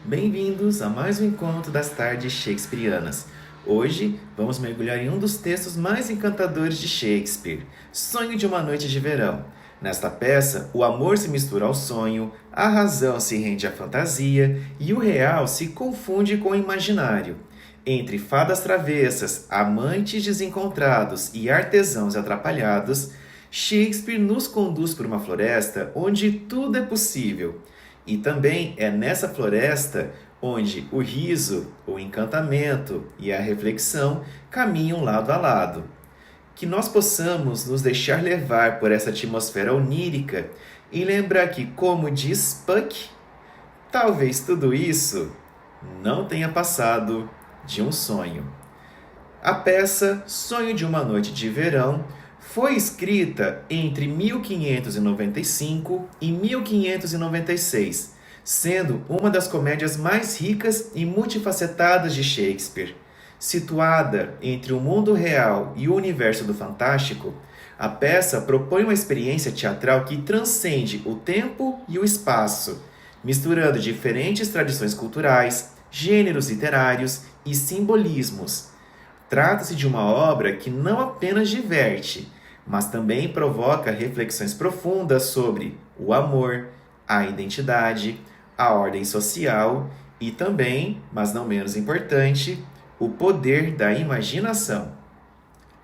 Bem-vindos a mais um encontro das tardes shakespearianas. Hoje vamos mergulhar em um dos textos mais encantadores de Shakespeare, Sonho de uma Noite de Verão. Nesta peça, o amor se mistura ao sonho, a razão se rende à fantasia e o real se confunde com o imaginário. Entre fadas travessas, amantes desencontrados e artesãos atrapalhados, Shakespeare nos conduz por uma floresta onde tudo é possível. E também é nessa floresta onde o riso, o encantamento e a reflexão caminham lado a lado. Que nós possamos nos deixar levar por essa atmosfera onírica e lembrar que, como diz Puck, talvez tudo isso não tenha passado de um sonho. A peça Sonho de uma Noite de Verão foi escrita entre 1595 e 1596, sendo uma das comédias mais ricas e multifacetadas de Shakespeare. Situada entre o mundo real e o universo do fantástico, a peça propõe uma experiência teatral que transcende o tempo e o espaço, misturando diferentes tradições culturais, gêneros literários e simbolismos. Trata-se de uma obra que não apenas diverte, mas também provoca reflexões profundas sobre o amor, a identidade, a ordem social e também, mas não menos importante, o poder da imaginação.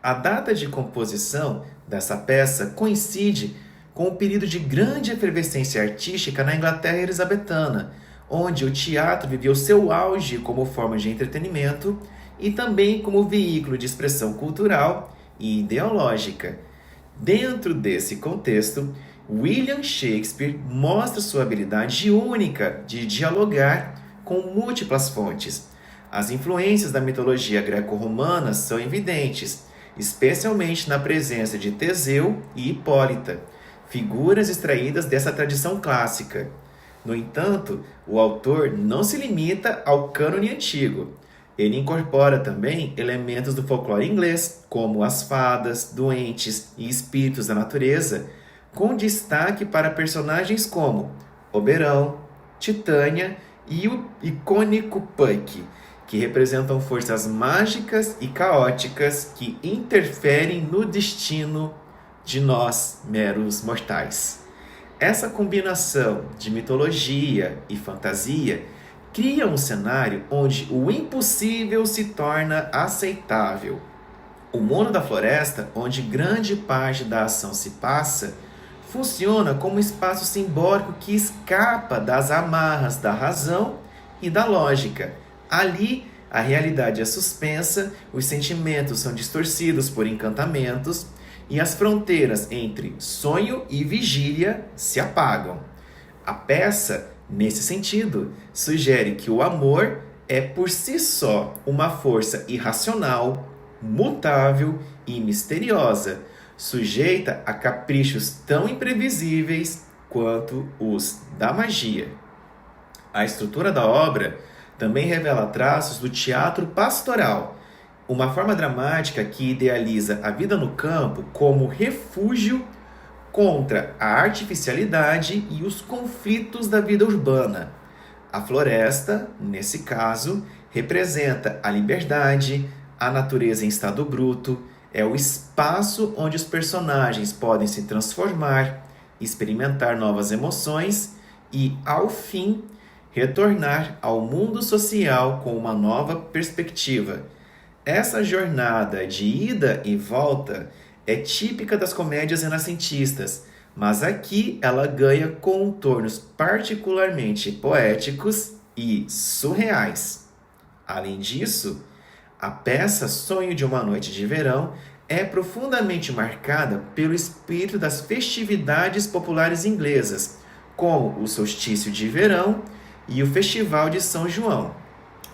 A data de composição dessa peça coincide com o período de grande efervescência artística na Inglaterra elisabetana, onde o teatro viveu seu auge como forma de entretenimento e também como veículo de expressão cultural e ideológica. Dentro desse contexto, William Shakespeare mostra sua habilidade única de dialogar com múltiplas fontes. As influências da mitologia greco-romana são evidentes, especialmente na presença de Teseu e Hipólita, figuras extraídas dessa tradição clássica. No entanto, o autor não se limita ao cânone antigo. Ele incorpora também elementos do folclore inglês, como as fadas, doentes e espíritos da natureza, com destaque para personagens como Oberão, Titânia e o icônico Puck, que representam forças mágicas e caóticas que interferem no destino de nós, meros mortais. Essa combinação de mitologia e fantasia cria um cenário onde o impossível se torna aceitável. O mundo da floresta, onde grande parte da ação se passa, funciona como um espaço simbólico que escapa das amarras da razão e da lógica. Ali, a realidade é suspensa, os sentimentos são distorcidos por encantamentos e as fronteiras entre sonho e vigília se apagam. A peça, nesse sentido, sugere que o amor é por si só uma força irracional, mutável e misteriosa, sujeita a caprichos tão imprevisíveis quanto os da magia. A estrutura da obra também revela traços do teatro pastoral, uma forma dramática que idealiza a vida no campo como refúgio contra a artificialidade e os conflitos da vida urbana. A floresta, nesse caso, representa a liberdade, a natureza em estado bruto, é o espaço onde os personagens podem se transformar, experimentar novas emoções e, ao fim, retornar ao mundo social com uma nova perspectiva. Essa jornada de ida e volta é típica das comédias renascentistas, mas aqui ela ganha contornos particularmente poéticos e surreais. Além disso, a peça Sonho de uma Noite de Verão é profundamente marcada pelo espírito das festividades populares inglesas, como o solstício de verão e o Festival de São João,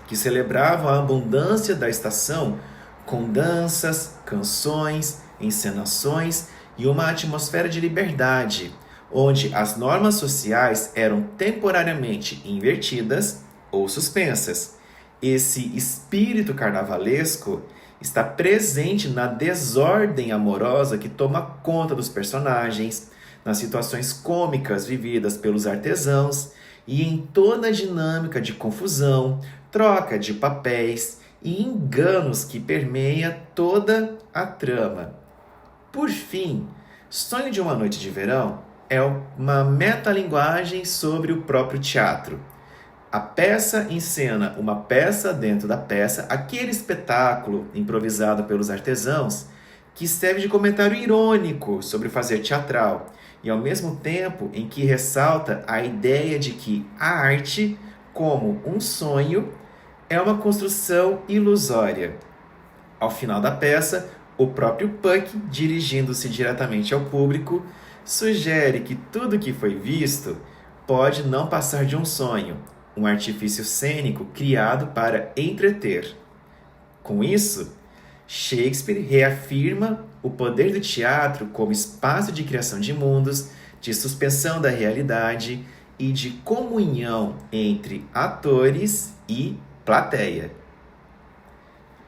que celebravam a abundância da estação com danças, canções, encenações e uma atmosfera de liberdade, onde as normas sociais eram temporariamente invertidas ou suspensas. Esse espírito carnavalesco está presente na desordem amorosa que toma conta dos personagens, nas situações cômicas vividas pelos artesãos e em toda a dinâmica de confusão, troca de papéis e enganos que permeia toda a trama. Por fim, Sonho de uma Noite de Verão é uma metalinguagem sobre o próprio teatro. A peça encena uma peça dentro da peça, aquele espetáculo improvisado pelos artesãos que serve de comentário irônico sobre o fazer teatral e ao mesmo tempo em que ressalta a ideia de que a arte, como um sonho, é uma construção ilusória. Ao final da peça, o próprio Puck, dirigindo-se diretamente ao público, sugere que tudo que foi visto pode não passar de um sonho, um artifício cênico criado para entreter. Com isso, Shakespeare reafirma o poder do teatro como espaço de criação de mundos, de suspensão da realidade e de comunhão entre atores e plateia.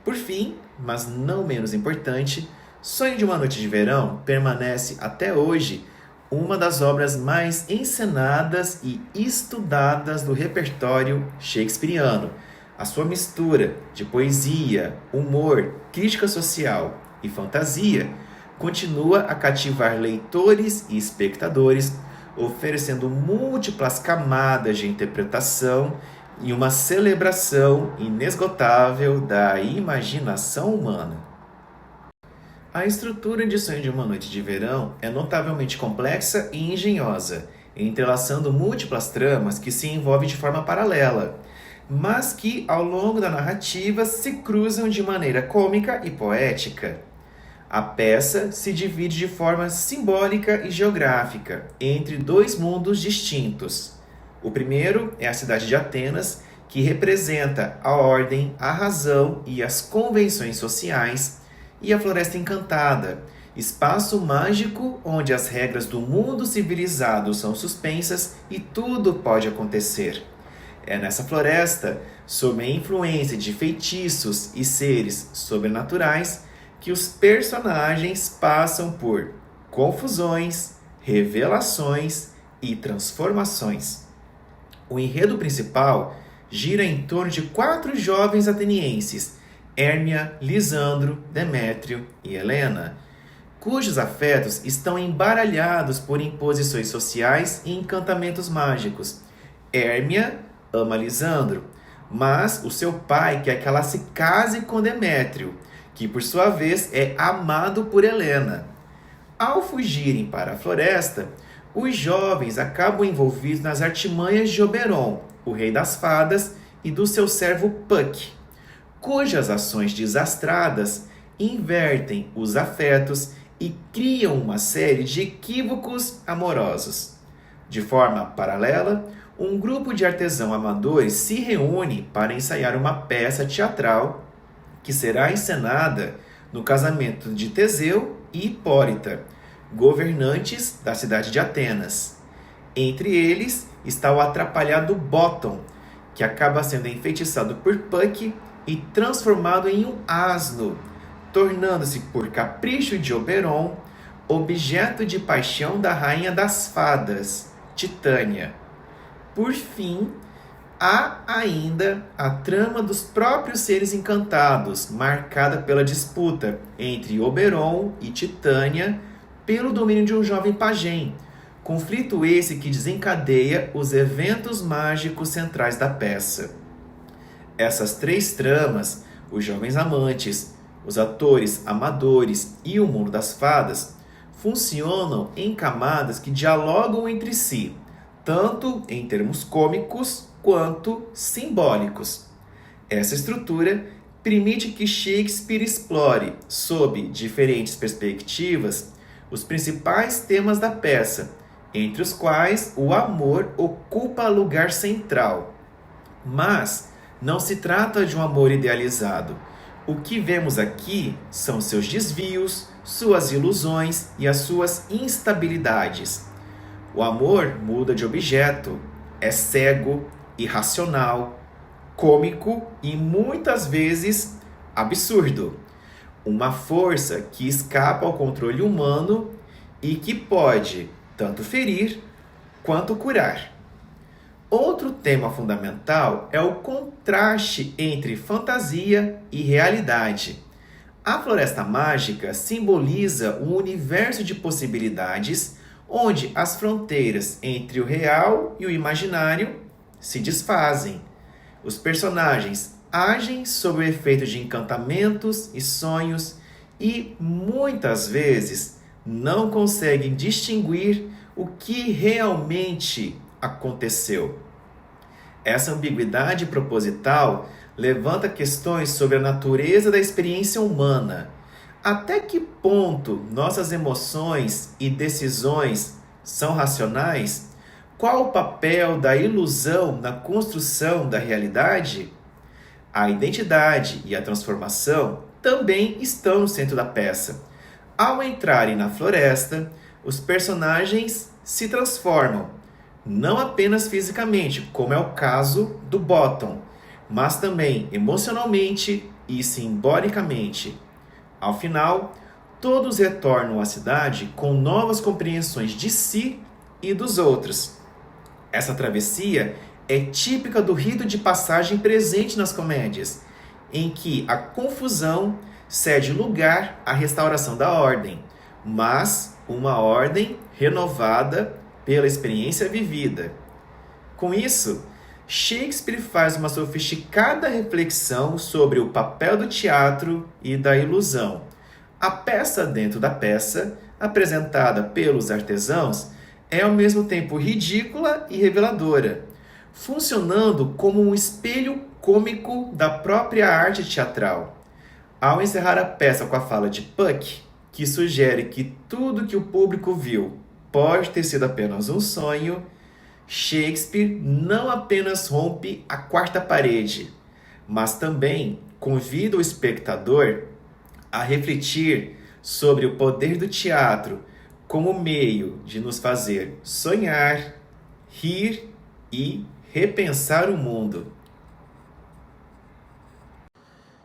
Por fim, mas não menos importante, Sonho de uma Noite de Verão permanece até hoje uma das obras mais encenadas e estudadas do repertório shakespeariano. A sua mistura de poesia, humor, crítica social e fantasia continua a cativar leitores e espectadores, oferecendo múltiplas camadas de interpretação e uma celebração inesgotável da imaginação humana. A estrutura de Sonho de uma Noite de Verão é notavelmente complexa e engenhosa, entrelaçando múltiplas tramas que se envolvem de forma paralela, mas que, ao longo da narrativa, se cruzam de maneira cômica e poética. A peça se divide de forma simbólica e geográfica entre dois mundos distintos. O primeiro é a cidade de Atenas, que representa a ordem, a razão e as convenções sociais, e a Floresta Encantada, espaço mágico onde as regras do mundo civilizado são suspensas e tudo pode acontecer. É nessa floresta, sob a influência de feitiços e seres sobrenaturais, que os personagens passam por confusões, revelações e transformações. O enredo principal gira em torno de 4 jovens atenienses, Hérmia, Lisandro, Demétrio e Helena, cujos afetos estão embaralhados por imposições sociais e encantamentos mágicos. Hérmia ama Lisandro, mas o seu pai quer que ela se case com Demétrio, que por sua vez é amado por Helena. Ao fugirem para a floresta, os jovens acabam envolvidos nas artimanhas de Oberon, o rei das fadas, e do seu servo Puck, cujas ações desastradas invertem os afetos e criam uma série de equívocos amorosos. De forma paralela, um grupo de artesãos amadores se reúne para ensaiar uma peça teatral que será encenada no casamento de Teseu e Hipólita, governantes da cidade de Atenas. Entre eles está o atrapalhado Bottom, que acaba sendo enfeitiçado por Puck e transformado em um asno, tornando-se, por capricho de Oberon, objeto de paixão da rainha das fadas, Titânia. Por fim, há ainda a trama dos próprios seres encantados, marcada pela disputa entre Oberon e Titânia pelo domínio de um jovem pajem, conflito esse que desencadeia os eventos mágicos centrais da peça. Essas 3 tramas, os jovens amantes, os atores amadores e o mundo das fadas, funcionam em camadas que dialogam entre si, tanto em termos cômicos quanto simbólicos. Essa estrutura permite que Shakespeare explore, sob diferentes perspectivas, os principais temas da peça, entre os quais o amor ocupa lugar central. Mas não se trata de um amor idealizado. O que vemos aqui são seus desvios, suas ilusões e as suas instabilidades. O amor muda de objeto, é cego, irracional, cômico e muitas vezes absurdo. Uma força que escapa ao controle humano e que pode tanto ferir quanto curar. Outro tema fundamental é o contraste entre fantasia e realidade. A Floresta Mágica simboliza um universo de possibilidades onde as fronteiras entre o real e o imaginário se desfazem. Os personagens agem sob o efeito de encantamentos e sonhos e, muitas vezes, não conseguem distinguir o que realmente aconteceu. Essa ambiguidade proposital levanta questões sobre a natureza da experiência humana. Até que ponto nossas emoções e decisões são racionais? Qual o papel da ilusão na construção da realidade? A identidade e a transformação também estão no centro da peça. Ao entrarem na floresta, os personagens se transformam, não apenas fisicamente, como é o caso do Bottom, mas também emocionalmente e simbolicamente. Ao final, todos retornam à cidade com novas compreensões de si e dos outros. Essa travessia é típica do rito de passagem presente nas comédias, em que a confusão cede lugar à restauração da ordem, mas uma ordem renovada pela experiência vivida. Com isso, Shakespeare faz uma sofisticada reflexão sobre o papel do teatro e da ilusão. A peça dentro da peça, apresentada pelos artesãos, é ao mesmo tempo ridícula e reveladora, funcionando como um espelho cômico da própria arte teatral. Ao encerrar a peça com a fala de Puck, que sugere que tudo que o público viu pode ter sido apenas um sonho, Shakespeare não apenas rompe a quarta parede, mas também convida o espectador a refletir sobre o poder do teatro como meio de nos fazer sonhar, rir e repensar o mundo.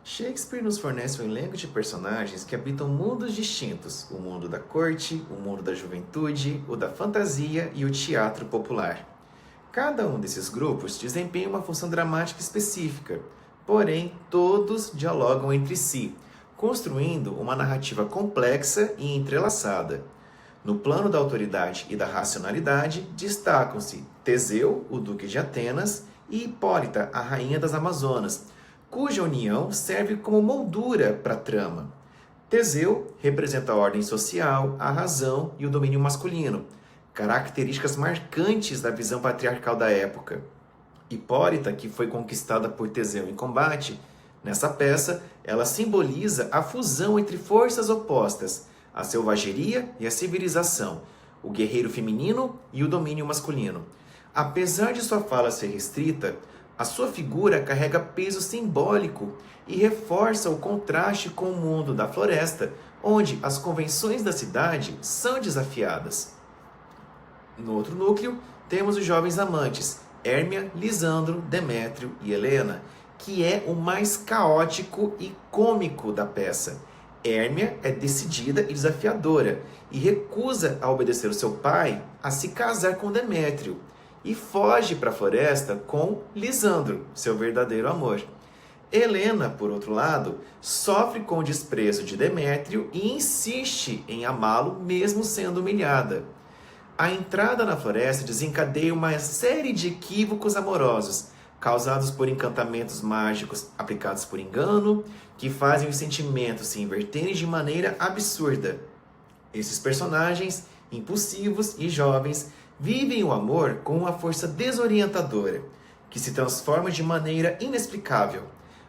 Shakespeare nos fornece um elenco de personagens que habitam mundos distintos: o mundo da corte, o mundo da juventude, o da fantasia e o teatro popular. Cada um desses grupos desempenha uma função dramática específica, porém todos dialogam entre si, construindo uma narrativa complexa e entrelaçada. No plano da autoridade e da racionalidade, destacam-se Teseu, o duque de Atenas, e Hipólita, a rainha das Amazonas, cuja união serve como moldura para a trama. Teseu representa a ordem social, a razão e o domínio masculino, características marcantes da visão patriarcal da época. Hipólita, que foi conquistada por Teseu em combate, nessa peça ela simboliza a fusão entre forças opostas, a selvageria e a civilização, o guerreiro feminino e o domínio masculino. Apesar de sua fala ser restrita, a sua figura carrega peso simbólico e reforça o contraste com o mundo da floresta, onde as convenções da cidade são desafiadas. No outro núcleo, temos os jovens amantes, Hérmia, Lisandro, Demétrio e Helena, que é o mais caótico e cômico da peça. Hérmia é decidida e desafiadora e recusa a obedecer o seu pai a se casar com Demétrio e foge para a floresta com Lisandro, seu verdadeiro amor. Helena, por outro lado, sofre com o desprezo de Demétrio e insiste em amá-lo mesmo sendo humilhada. A entrada na floresta desencadeia uma série de equívocos amorosos, causados por encantamentos mágicos aplicados por engano, que fazem os sentimentos se inverterem de maneira absurda. Esses personagens, impulsivos e jovens, vivem o amor com uma força desorientadora, que se transforma de maneira inexplicável.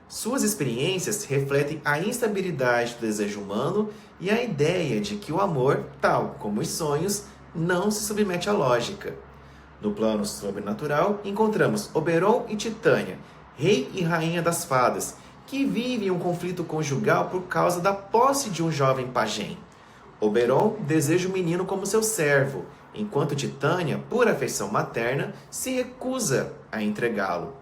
Suas experiências refletem a instabilidade do desejo humano e a ideia de que o amor, tal como os sonhos, não se submete à lógica. No plano sobrenatural, encontramos Oberon e Titânia, rei e rainha das fadas, que vivem um conflito conjugal por causa da posse de um jovem pajem. Oberon deseja o menino como seu servo, enquanto Titânia, por afeição materna, se recusa a entregá-lo.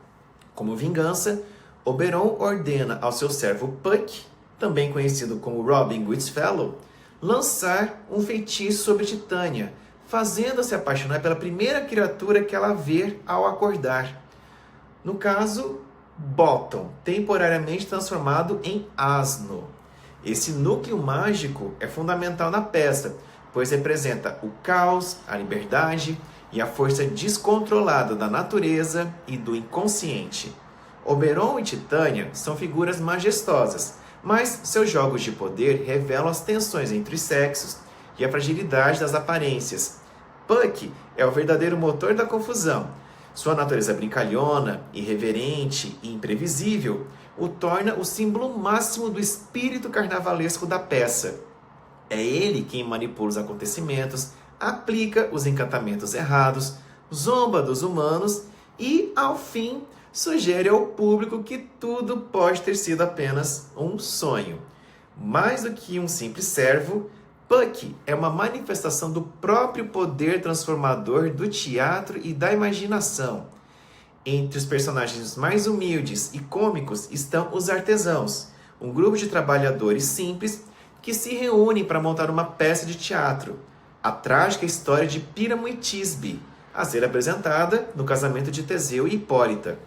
Como vingança, Oberon ordena ao seu servo Puck, também conhecido como Robin Goodfellow, lançar um feitiço sobre Titânia, fazendo-se apaixonar pela primeira criatura que ela vê ao acordar. No caso, Bottom, temporariamente transformado em asno. Esse núcleo mágico é fundamental na peça, pois representa o caos, a liberdade e a força descontrolada da natureza e do inconsciente. Oberon e Titânia são figuras majestosas, mas seus jogos de poder revelam as tensões entre os sexos e a fragilidade das aparências. Puck é o verdadeiro motor da confusão. Sua natureza brincalhona, irreverente e imprevisível o torna o símbolo máximo do espírito carnavalesco da peça. É ele quem manipula os acontecimentos, aplica os encantamentos errados, zomba dos humanos e, ao fim, sugere ao público que tudo pode ter sido apenas um sonho. Mais do que um simples servo, Puck é uma manifestação do próprio poder transformador do teatro e da imaginação. Entre os personagens mais humildes e cômicos estão os artesãos, um grupo de trabalhadores simples que se reúnem para montar uma peça de teatro, a trágica história de Píramo e Tisbe, a ser apresentada no casamento de Teseu e Hipólita.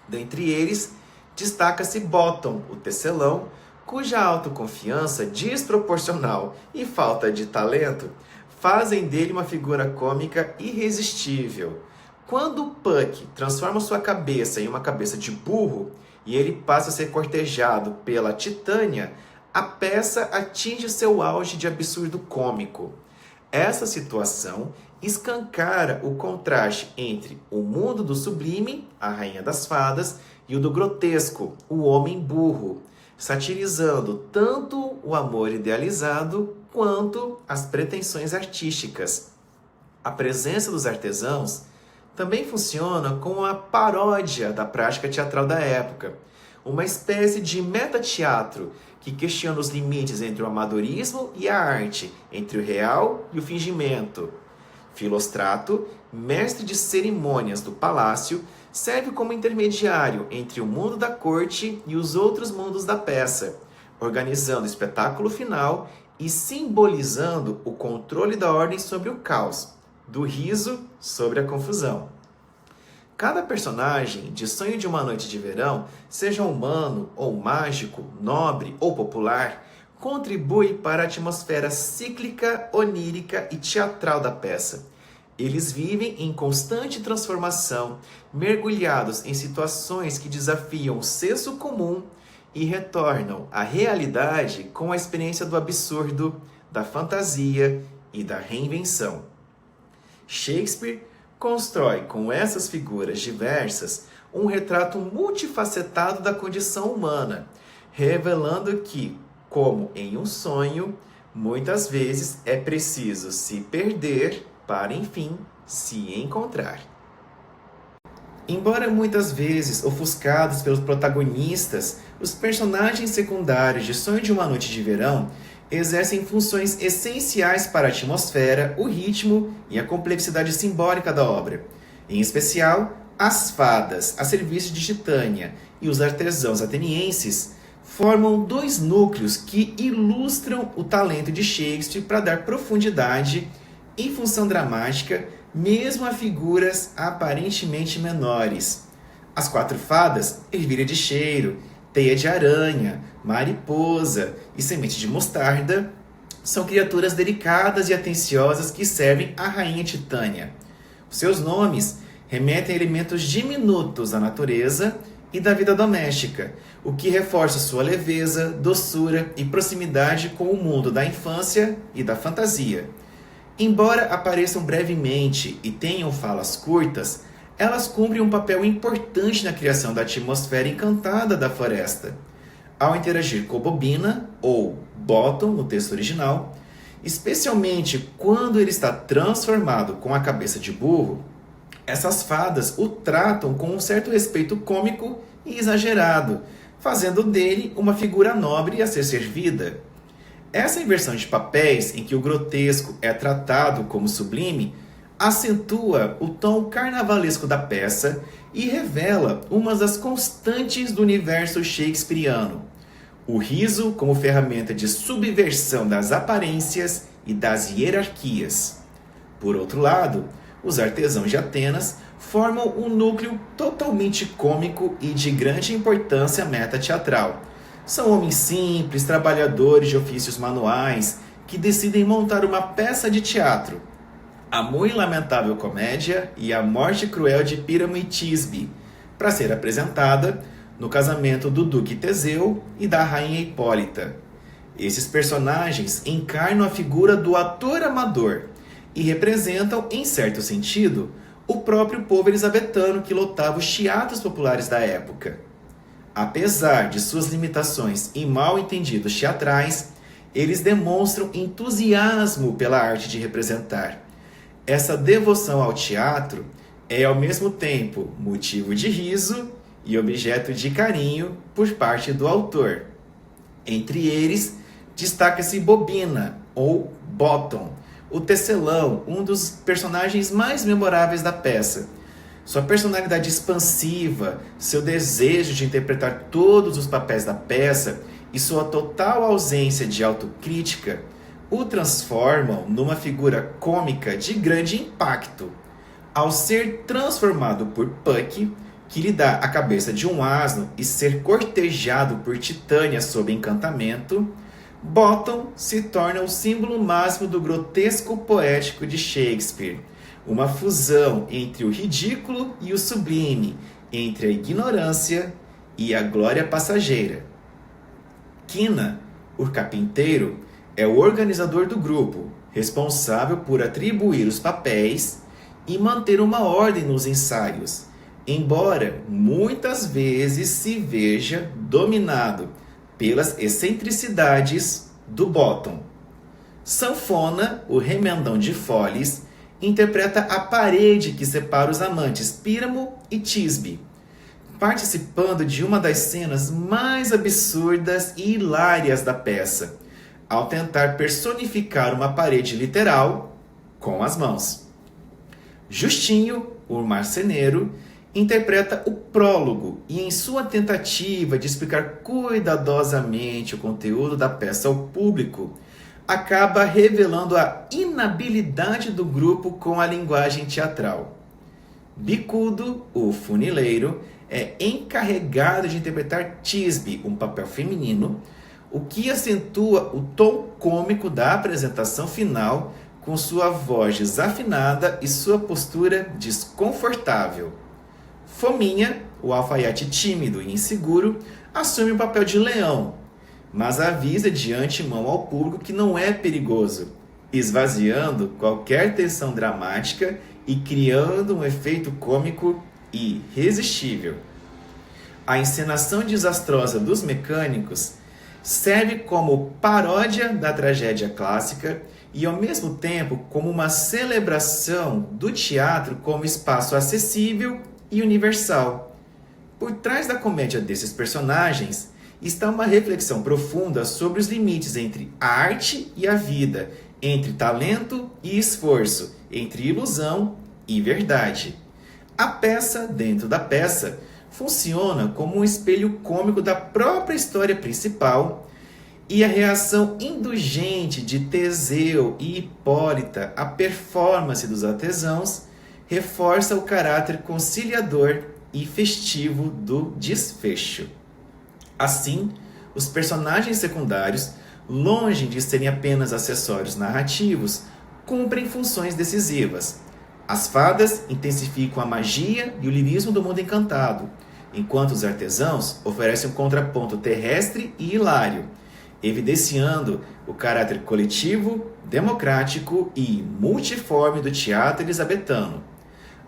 Dentre eles, destaca-se Bottom, o tecelão, cuja autoconfiança desproporcional e falta de talento fazem dele uma figura cômica irresistível. Quando Puck transforma sua cabeça em uma cabeça de burro e ele passa a ser cortejado pela Titânia, a peça atinge seu auge de absurdo cômico. Essa situação escancara o contraste entre o mundo do sublime, a rainha das fadas, e o do grotesco, o homem burro, satirizando tanto o amor idealizado quanto as pretensões artísticas. A presença dos artesãos também funciona como uma paródia da prática teatral da época, uma espécie de metateatro que questiona os limites entre o amadorismo e a arte, entre o real e o fingimento. Filostrato, mestre de cerimônias do palácio, serve como intermediário entre o mundo da corte e os outros mundos da peça, organizando o espetáculo final e simbolizando o controle da ordem sobre o caos, do riso sobre a confusão. Cada personagem de Sonho de uma Noite de Verão, seja humano ou mágico, nobre ou popular, contribui para a atmosfera cíclica, onírica e teatral da peça. Eles vivem em constante transformação, mergulhados em situações que desafiam o senso comum e retornam à realidade com a experiência do absurdo, da fantasia e da reinvenção. Shakespeare constrói com essas figuras diversas um retrato multifacetado da condição humana, revelando que, como em um sonho, muitas vezes é preciso se perder para, enfim, se encontrar. Embora muitas vezes ofuscados pelos protagonistas, os personagens secundários de Sonho de uma Noite de Verão exercem funções essenciais para a atmosfera, o ritmo e a complexidade simbólica da obra. Em especial, as fadas, a serviço de Titânia, e os artesãos atenienses formam dois núcleos que ilustram o talento de Shakespeare para dar profundidade e função dramática, mesmo a figuras aparentemente menores. As quatro fadas, ervilha de cheiro, teia de aranha, mariposa e semente de mostarda, são criaturas delicadas e atenciosas que servem à rainha Titânia. Os seus nomes remetem a elementos diminutos da natureza e da vida doméstica, o que reforça sua leveza, doçura e proximidade com o mundo da infância e da fantasia. Embora apareçam brevemente e tenham falas curtas, elas cumprem um papel importante na criação da atmosfera encantada da floresta. Ao interagir com Bobina, ou Bottom no texto original, especialmente quando ele está transformado com a cabeça de burro, essas fadas o tratam com um certo respeito cômico e exagerado, fazendo dele uma figura nobre a ser servida. Essa inversão de papéis, em que o grotesco é tratado como sublime, acentua o tom carnavalesco da peça e revela uma das constantes do universo shakespeariano: o riso como ferramenta de subversão das aparências e das hierarquias. Por outro lado, os artesãos de Atenas formam um núcleo totalmente cômico e de grande importância metateatral. São homens simples, trabalhadores de ofícios manuais, que decidem montar uma peça de teatro, a muito lamentável comédia e a morte cruel de Píramo e Tisbe, para ser apresentada no casamento do duque Teseu e da rainha Hipólita. Esses personagens encarnam a figura do ator amador e representam, em certo sentido, o próprio povo elisabetano que lotava os teatros populares da época. Apesar de suas limitações e mal entendidos teatrais, eles demonstram entusiasmo pela arte de representar. Essa devoção ao teatro é, ao mesmo tempo, motivo de riso e objeto de carinho por parte do autor. Entre eles, destaca-se Bobina, ou Bottom, o tecelão, um dos personagens mais memoráveis da peça. Sua personalidade expansiva, seu desejo de interpretar todos os papéis da peça e sua total ausência de autocrítica o transformam numa figura cômica de grande impacto. Ao ser transformado por Puck, que lhe dá a cabeça de um asno, e ser cortejado por Titânia sob encantamento, Bottom se torna o símbolo máximo do grotesco poético de Shakespeare, uma fusão entre o ridículo e o sublime, entre a ignorância e a glória passageira. Quina, o carpinteiro, é o organizador do grupo, responsável por atribuir os papéis e manter uma ordem nos ensaios, embora muitas vezes se veja dominado pelas excentricidades do Bottom. Sanfona, o remendão de Foles, interpreta a parede que separa os amantes Píramo e Tisbe, participando de uma das cenas mais absurdas e hilárias da peça, ao tentar personificar uma parede literal com as mãos. Justinho, o marceneiro, interpreta o prólogo e, em sua tentativa de explicar cuidadosamente o conteúdo da peça ao público, acaba revelando a inabilidade do grupo com a linguagem teatral. Bicudo, o funileiro, é encarregado de interpretar Tisbe, um papel feminino, o que acentua o tom cômico da apresentação final com sua voz desafinada e sua postura desconfortável. Fominha, o alfaiate tímido e inseguro, assume o papel de leão, mas avisa de antemão ao público que não é perigoso, esvaziando qualquer tensão dramática e criando um efeito cômico irresistível. A encenação desastrosa dos mecânicos serve como paródia da tragédia clássica e, ao mesmo tempo, como uma celebração do teatro como espaço acessível e universal. Por trás da comédia desses personagens está uma reflexão profunda sobre os limites entre a arte e a vida, entre talento e esforço, entre ilusão e verdade. A peça dentro da peça funciona como um espelho cômico da própria história principal, e a reação indulgente de Teseu e Hipólita à performance dos artesãos reforça o caráter conciliador e festivo do desfecho. Assim, os personagens secundários, longe de serem apenas acessórios narrativos, cumprem funções decisivas. As fadas intensificam a magia e o lirismo do mundo encantado, enquanto os artesãos oferecem um contraponto terrestre e hilário, evidenciando o caráter coletivo, democrático e multiforme do teatro elisabetano.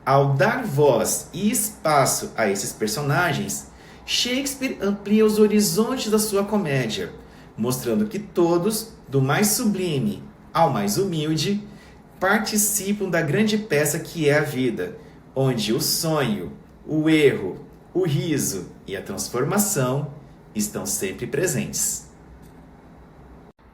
Ao dar voz e espaço a esses personagens, Shakespeare amplia os horizontes da sua comédia, mostrando que todos, do mais sublime ao mais humilde, participam da grande peça que é a vida, onde o sonho, o erro, o riso e a transformação estão sempre presentes.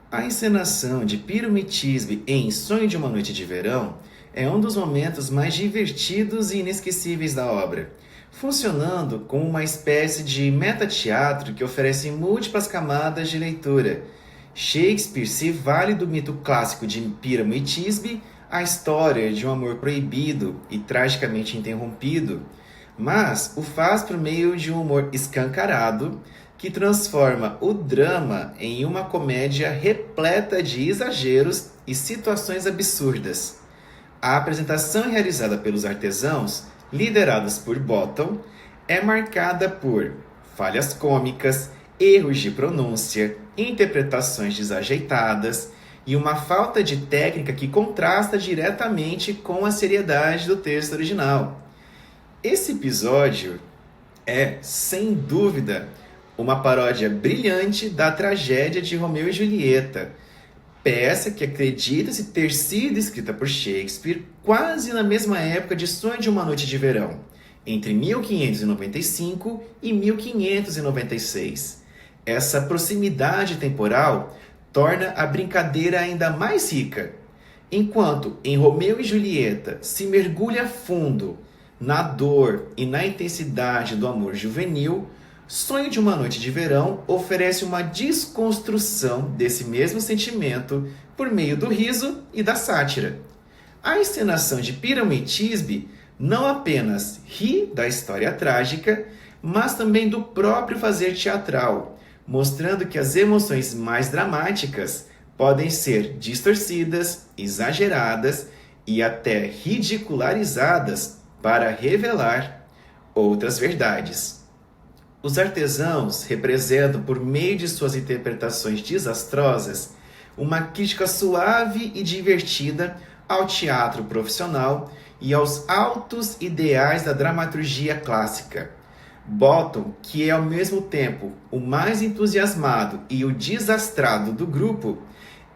A encenação de Píramo e Tisbe em Sonho de uma Noite de Verão é um dos momentos mais divertidos e inesquecíveis da obra, funcionando como uma espécie de metateatro que oferece múltiplas camadas de leitura. Shakespeare se vale do mito clássico de Píramo e Tisbe, a história de um amor proibido e tragicamente interrompido, mas o faz por meio de um humor escancarado que transforma o drama em uma comédia repleta de exageros e situações absurdas. A apresentação realizada pelos artesãos, liderados por Bottom, é marcada por falhas cômicas, erros de pronúncia, interpretações desajeitadas e uma falta de técnica que contrasta diretamente com a seriedade do texto original. Esse episódio é, sem dúvida, uma paródia brilhante da tragédia de Romeu e Julieta, peça que acredita-se ter sido escrita por Shakespeare quase na mesma época de Sonho de uma Noite de Verão, entre 1595 e 1596. Essa proximidade temporal torna a brincadeira ainda mais rica. Enquanto em Romeu e Julieta se mergulha fundo na dor e na intensidade do amor juvenil, Sonho de uma Noite de Verão oferece uma desconstrução desse mesmo sentimento por meio do riso e da sátira. A encenação de Píramo e Thisbe não apenas ri da história trágica, mas também do próprio fazer teatral, mostrando que as emoções mais dramáticas podem ser distorcidas, exageradas e até ridicularizadas para revelar outras verdades. Os artesãos representam, por meio de suas interpretações desastrosas, uma crítica suave e divertida ao teatro profissional e aos altos ideais da dramaturgia clássica. Bottom, que é ao mesmo tempo o mais entusiasmado e o desastrado do grupo,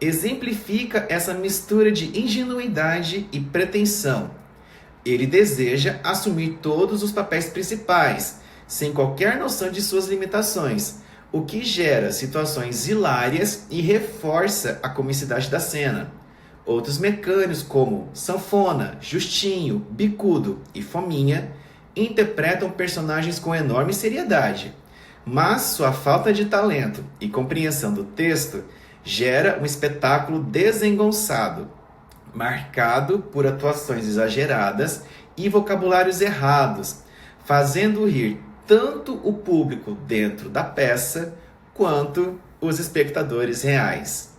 exemplifica essa mistura de ingenuidade e pretensão. Ele deseja assumir todos os papéis principais, sem qualquer noção de suas limitações, o que gera situações hilárias e reforça a comicidade da cena. Outros mecânicos como Sanfona, Justinho, Bicudo e Fominha interpretam personagens com enorme seriedade, mas sua falta de talento e compreensão do texto gera um espetáculo desengonçado, marcado por atuações exageradas e vocabulários errados, fazendo rir tanto o público dentro da peça quanto os espectadores reais.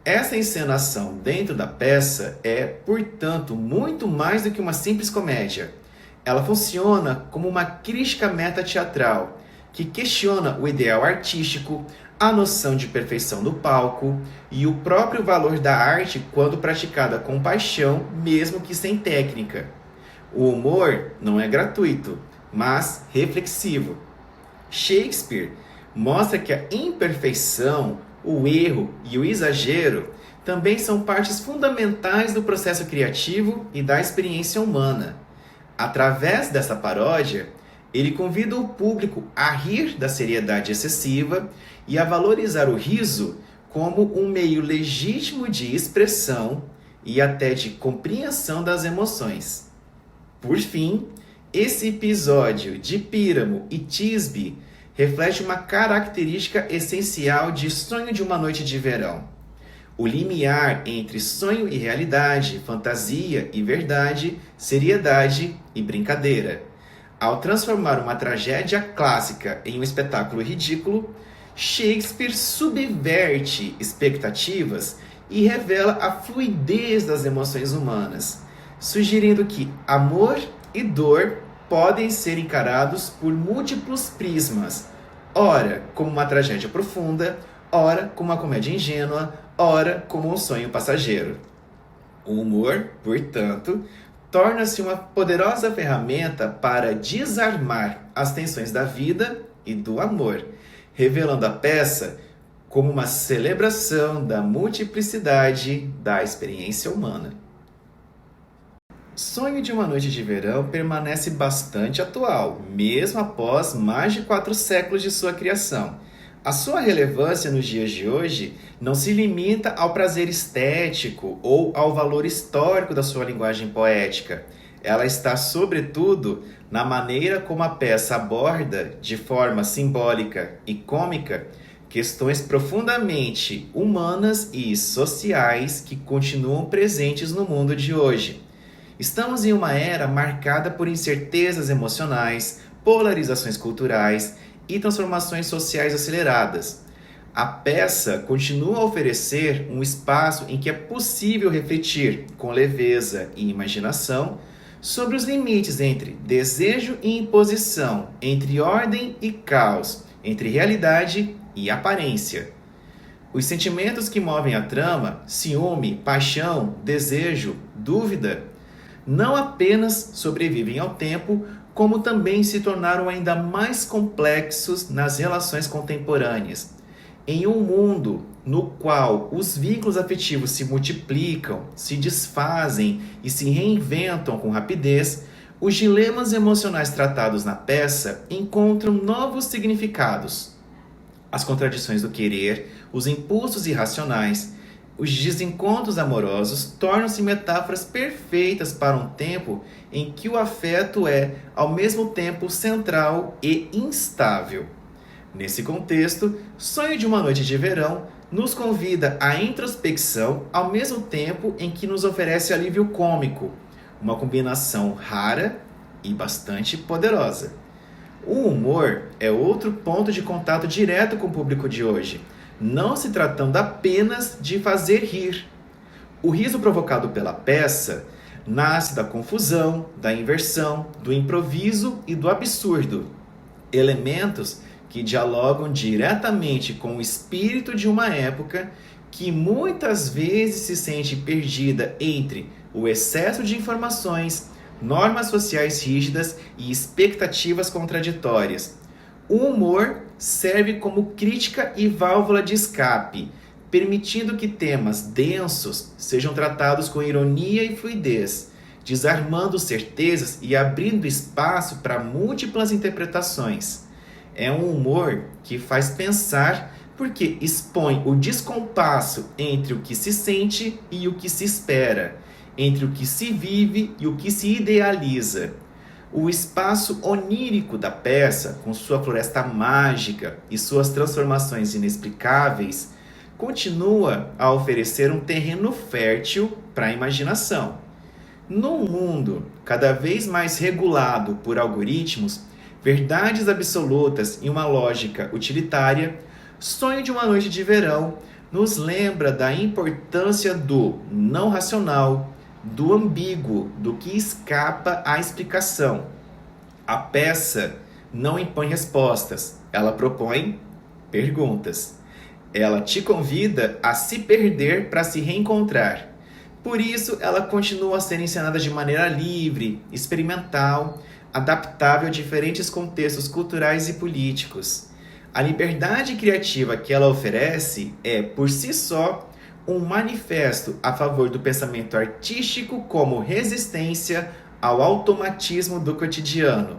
Essa encenação dentro da peça é, portanto, muito mais do que uma simples comédia. Ela funciona como uma crítica meta-teatral, que questiona o ideal artístico, a noção de perfeição no palco e o próprio valor da arte quando praticada com paixão, mesmo que sem técnica. O humor não é gratuito, mas reflexivo. Shakespeare mostra que a imperfeição, o erro e o exagero também são partes fundamentais do processo criativo e da experiência humana. Através dessa paródia, ele convida o público a rir da seriedade excessiva e a valorizar o riso como um meio legítimo de expressão e até de compreensão das emoções. Por fim, esse episódio de Píramo e Thisbe reflete uma característica essencial de Sonho de uma Noite de Verão: o limiar entre sonho e realidade, fantasia e verdade, seriedade e brincadeira. Ao transformar uma tragédia clássica em um espetáculo ridículo, Shakespeare subverte expectativas e revela a fluidez das emoções humanas, sugerindo que amor e dor podem ser encarados por múltiplos prismas, ora como uma tragédia profunda, ora como uma comédia ingênua, ora como um sonho passageiro. O humor, portanto, torna-se uma poderosa ferramenta para desarmar as tensões da vida e do amor, revelando a peça como uma celebração da multiplicidade da experiência humana. Sonho de uma Noite de Verão permanece bastante atual, mesmo após mais de 4 séculos de sua criação. A sua relevância nos dias de hoje não se limita ao prazer estético ou ao valor histórico da sua linguagem poética. Ela está, sobretudo, na maneira como a peça aborda, de forma simbólica e cômica, questões profundamente humanas e sociais que continuam presentes no mundo de hoje. Estamos em uma era marcada por incertezas emocionais, polarizações culturais e transformações sociais aceleradas. A peça continua a oferecer um espaço em que é possível refletir com leveza e imaginação sobre os limites entre desejo e imposição, entre ordem e caos, entre realidade e aparência. Os sentimentos que movem a trama, ciúme, paixão, desejo, dúvida, não apenas sobrevivem ao tempo, como também se tornaram ainda mais complexos nas relações contemporâneas. Em um mundo no qual os vínculos afetivos se multiplicam, se desfazem e se reinventam com rapidez, os dilemas emocionais tratados na peça encontram novos significados. As contradições do querer, os impulsos irracionais, os desencontros amorosos tornam-se metáforas perfeitas para um tempo em que o afeto é, ao mesmo tempo, central e instável. Nesse contexto, Sonho de uma Noite de Verão nos convida à introspecção ao mesmo tempo em que nos oferece alívio cômico, uma combinação rara e bastante poderosa. O humor é outro ponto de contato direto com o público de hoje, não se tratando apenas de fazer rir. O riso provocado pela peça nasce da confusão, da inversão, do improviso e do absurdo, elementos que dialogam diretamente com o espírito de uma época que muitas vezes se sente perdida entre o excesso de informações, normas sociais rígidas e expectativas contraditórias. O humor serve como crítica e válvula de escape, permitindo que temas densos sejam tratados com ironia e fluidez, desarmando certezas e abrindo espaço para múltiplas interpretações. É um humor que faz pensar porque expõe o descompasso entre o que se sente e o que se espera, entre o que se vive e o que se idealiza. O espaço onírico da peça, com sua floresta mágica e suas transformações inexplicáveis, continua a oferecer um terreno fértil para a imaginação. Num mundo cada vez mais regulado por algoritmos, verdades absolutas e uma lógica utilitária, Sonho de uma Noite de Verão nos lembra da importância do não racional, do ambíguo, do que escapa à explicação. A peça não impõe respostas, ela propõe perguntas. Ela te convida a se perder para se reencontrar. Por isso, ela continua a ser encenada de maneira livre, experimental, adaptável a diferentes contextos culturais e políticos. A liberdade criativa que ela oferece é, por si só, um manifesto a favor do pensamento artístico como resistência ao automatismo do cotidiano.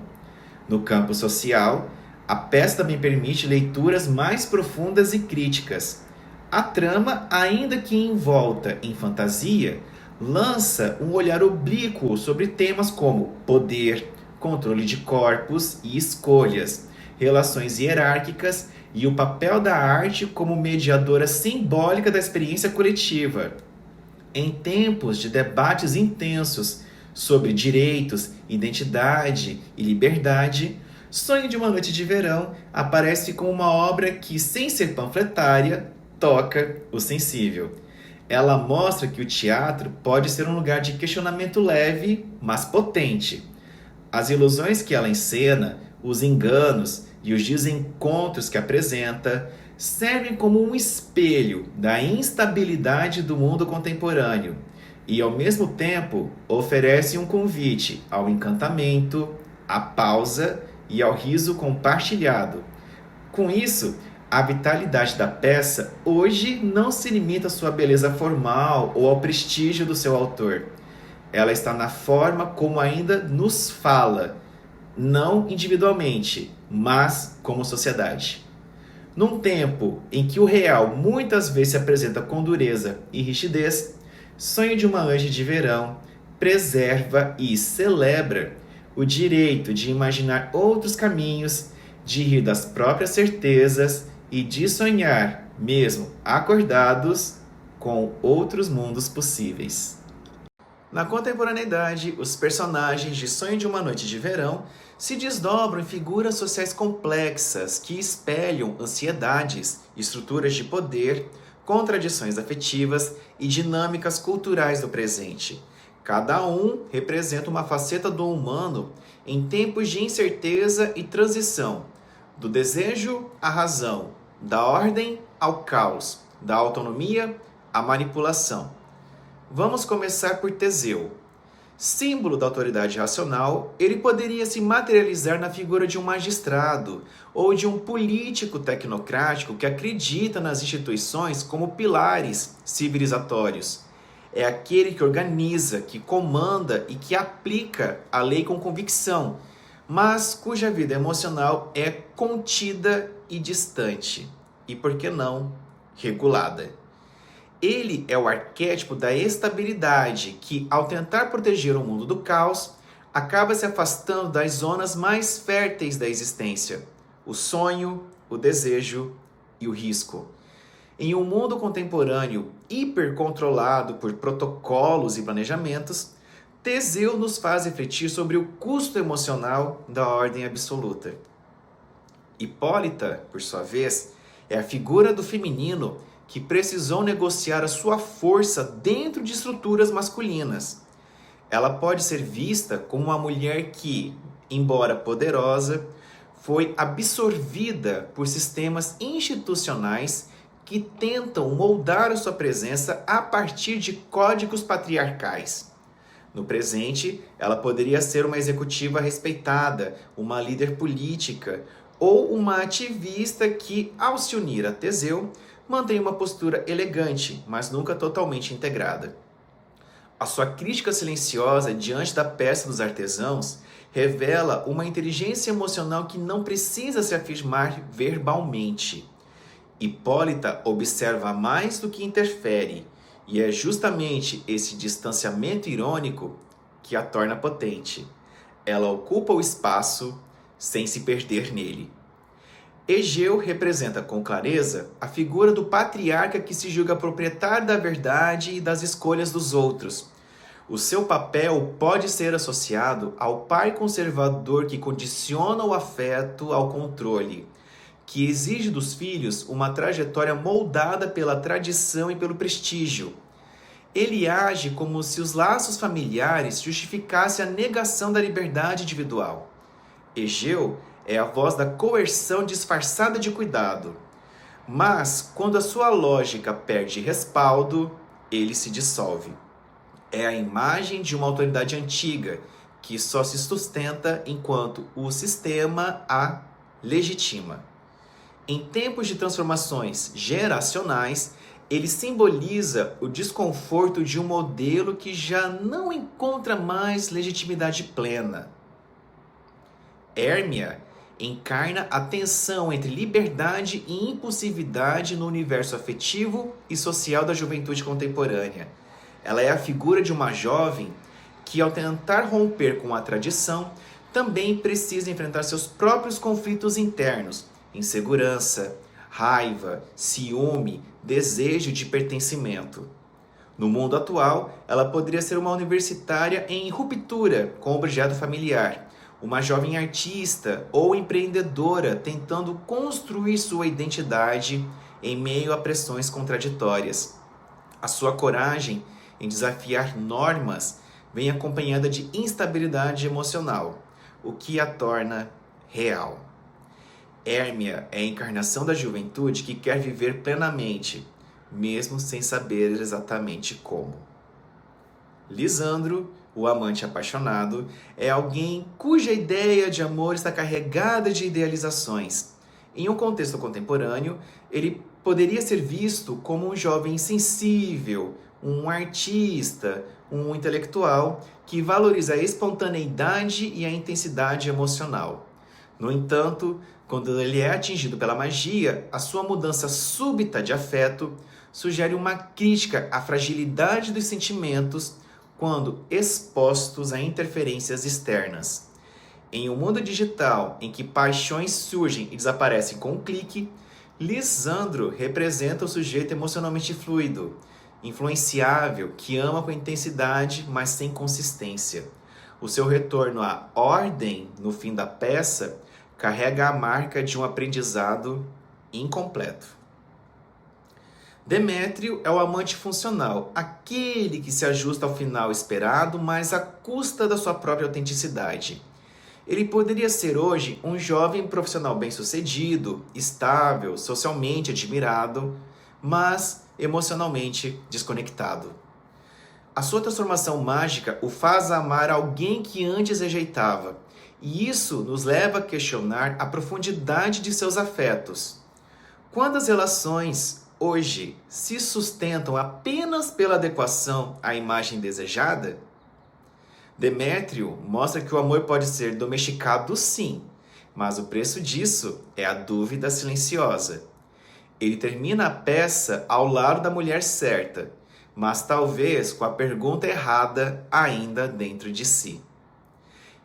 No campo social, a peça também permite leituras mais profundas e críticas. A trama, ainda que envolta em fantasia, lança um olhar oblíquo sobre temas como poder, controle de corpos e escolhas, relações hierárquicas e o papel da arte como mediadora simbólica da experiência coletiva. Em tempos de debates intensos sobre direitos, identidade e liberdade, Sonho de uma Noite de Verão aparece como uma obra que, sem ser panfletária, toca o sensível. Ela mostra que o teatro pode ser um lugar de questionamento leve, mas potente. As ilusões que ela encena, os enganos e os desencontros que apresenta servem como um espelho da instabilidade do mundo contemporâneo e, ao mesmo tempo, oferece um convite ao encantamento, à pausa e ao riso compartilhado. Com isso, a vitalidade da peça hoje não se limita à sua beleza formal ou ao prestígio do seu autor. Ela está na forma como ainda nos fala, não individualmente, mas como sociedade. Num tempo em que o real muitas vezes se apresenta com dureza e rigidez, Sonho de uma Noite de Verão preserva e celebra o direito de imaginar outros caminhos, de rir das próprias certezas e de sonhar, mesmo acordados, com outros mundos possíveis. Na contemporaneidade, os personagens de Sonho de uma Noite de Verão se desdobram em figuras sociais complexas que espelham ansiedades, estruturas de poder, contradições afetivas e dinâmicas culturais do presente. Cada um representa uma faceta do humano em tempos de incerteza e transição, do desejo à razão, da ordem ao caos, da autonomia à manipulação. Vamos começar por Teseu. Símbolo da autoridade racional, ele poderia se materializar na figura de um magistrado ou de um político tecnocrático que acredita nas instituições como pilares civilizatórios. É aquele que organiza, que comanda e que aplica a lei com convicção, mas cuja vida emocional é contida e distante, e por que não, regulada. Ele é o arquétipo da estabilidade que, ao tentar proteger o mundo do caos, acaba se afastando das zonas mais férteis da existência: o sonho, o desejo e o risco. Em um mundo contemporâneo hipercontrolado por protocolos e planejamentos, Teseu nos faz refletir sobre o custo emocional da ordem absoluta. Hipólita, por sua vez, é a figura do feminino que precisou negociar a sua força dentro de estruturas masculinas. Ela pode ser vista como uma mulher que, embora poderosa, foi absorvida por sistemas institucionais que tentam moldar a sua presença a partir de códigos patriarcais. No presente, ela poderia ser uma executiva respeitada, uma líder política ou uma ativista que, ao se unir a Teseu, mantém uma postura elegante, mas nunca totalmente integrada. A sua crítica silenciosa diante da peça dos artesãos revela uma inteligência emocional que não precisa se afirmar verbalmente. Hipólita observa mais do que interfere, e é justamente esse distanciamento irônico que a torna potente. Ela ocupa o espaço sem se perder nele. Egeu representa com clareza a figura do patriarca que se julga proprietário da verdade e das escolhas dos outros. O seu papel pode ser associado ao pai conservador que condiciona o afeto ao controle, que exige dos filhos uma trajetória moldada pela tradição e pelo prestígio. Ele age como se os laços familiares justificassem a negação da liberdade individual. Egeu é a voz da coerção disfarçada de cuidado. Mas, quando a sua lógica perde respaldo, ele se dissolve. É a imagem de uma autoridade antiga, que só se sustenta enquanto o sistema a legitima. Em tempos de transformações geracionais, ele simboliza o desconforto de um modelo que já não encontra mais legitimidade plena. Hérmia encarna a tensão entre liberdade e impulsividade no universo afetivo e social da juventude contemporânea. Ela é a figura de uma jovem que, ao tentar romper com a tradição, também precisa enfrentar seus próprios conflitos internos: insegurança, raiva, ciúme, desejo de pertencimento. No mundo atual, ela poderia ser uma universitária em ruptura com o objeto familiar, uma jovem artista ou empreendedora tentando construir sua identidade em meio a pressões contraditórias. A sua coragem em desafiar normas vem acompanhada de instabilidade emocional, o que a torna real. Hérmia é a encarnação da juventude que quer viver plenamente, mesmo sem saber exatamente como. Lisandro, o amante apaixonado, é alguém cuja ideia de amor está carregada de idealizações. Em um contexto contemporâneo, ele poderia ser visto como um jovem sensível, um artista, um intelectual que valoriza a espontaneidade e a intensidade emocional. No entanto, quando ele é atingido pela magia, a sua mudança súbita de afeto sugere uma crítica à fragilidade dos sentimentos quando expostos a interferências externas. Em um mundo digital em que paixões surgem e desaparecem com um clique, Lisandro representa o sujeito emocionalmente fluido, influenciável, que ama com intensidade, mas sem consistência. O seu retorno à ordem no fim da peça carrega a marca de um aprendizado incompleto. Demétrio é o amante funcional, aquele que se ajusta ao final esperado, mas à custa da sua própria autenticidade. Ele poderia ser hoje um jovem profissional bem-sucedido, estável, socialmente admirado, mas emocionalmente desconectado. A sua transformação mágica o faz amar alguém que antes rejeitava, e isso nos leva a questionar a profundidade de seus afetos. Quando as relações hoje se sustentam apenas pela adequação à imagem desejada, Demétrio mostra que o amor pode ser domesticado sim, mas o preço disso é a dúvida silenciosa. Ele termina a peça ao lado da mulher certa, mas talvez com a pergunta errada ainda dentro de si.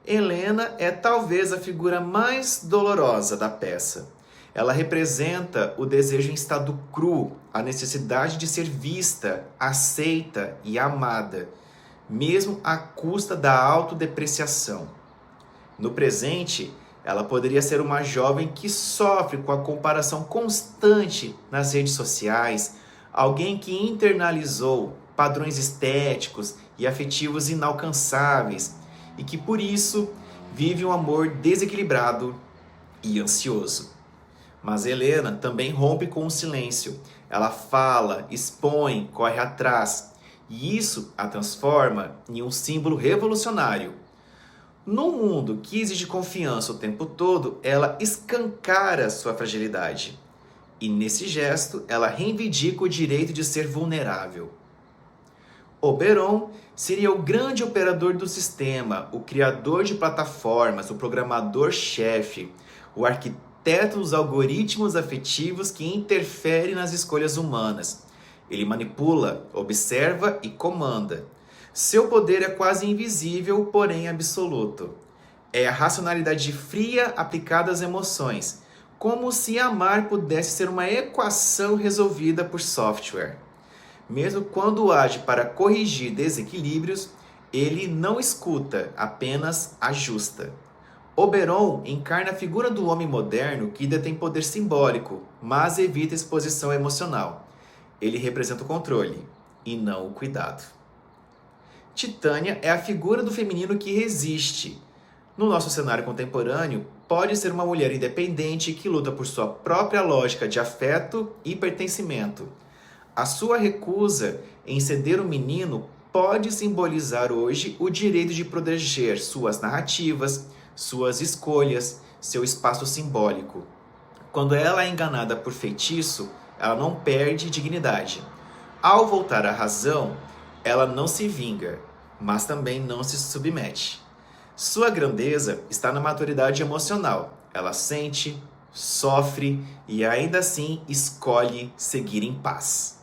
Helena é talvez a figura mais dolorosa da peça. Ela representa o desejo em estado cru, a necessidade de ser vista, aceita e amada, mesmo à custa da autodepreciação. No presente, ela poderia ser uma jovem que sofre com a comparação constante nas redes sociais, alguém que internalizou padrões estéticos e afetivos inalcançáveis e que, por isso, vive um amor desequilibrado e ansioso. Mas Helena também rompe com o silêncio. Ela fala, expõe, corre atrás. E isso a transforma em um símbolo revolucionário. Num mundo que exige confiança o tempo todo, ela escancara sua fragilidade. E nesse gesto, ela reivindica o direito de ser vulnerável. Oberon seria o grande operador do sistema, o criador de plataformas, o programador-chefe, o arquiteto dos algoritmos afetivos que interfere nas escolhas humanas. Ele manipula, observa e comanda. Seu poder é quase invisível, porém absoluto. É a racionalidade fria aplicada às emoções, como se amar pudesse ser uma equação resolvida por software. Mesmo quando age para corrigir desequilíbrios, ele não escuta, apenas ajusta. Oberon encarna a figura do homem moderno que detém poder simbólico, mas evita exposição emocional. Ele representa o controle, e não o cuidado. Titânia é a figura do feminino que resiste. No nosso cenário contemporâneo, pode ser uma mulher independente que luta por sua própria lógica de afeto e pertencimento. A sua recusa em ceder o menino pode simbolizar hoje o direito de proteger suas narrativas, suas escolhas, seu espaço simbólico. Quando ela é enganada por feitiço, ela não perde dignidade. Ao voltar à razão, ela não se vinga, mas também não se submete. Sua grandeza está na maturidade emocional. Ela sente, sofre e ainda assim escolhe seguir em paz.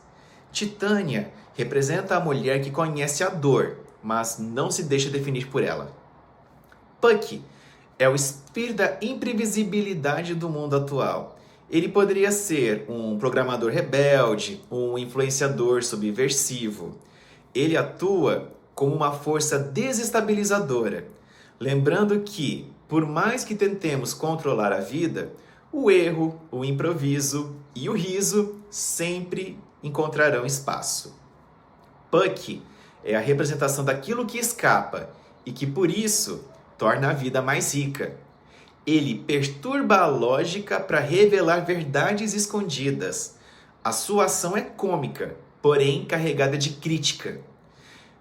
Titânia representa a mulher que conhece a dor, mas não se deixa definir por ela. Puck é o espírito da imprevisibilidade do mundo atual. Ele poderia ser um programador rebelde, um influenciador subversivo. Ele atua como uma força desestabilizadora, lembrando que, por mais que tentemos controlar a vida, o erro, o improviso e o riso sempre encontrarão espaço. Puck é a representação daquilo que escapa e que, por isso, torna a vida mais rica. Ele perturba a lógica para revelar verdades escondidas. A sua ação é cômica, porém carregada de crítica.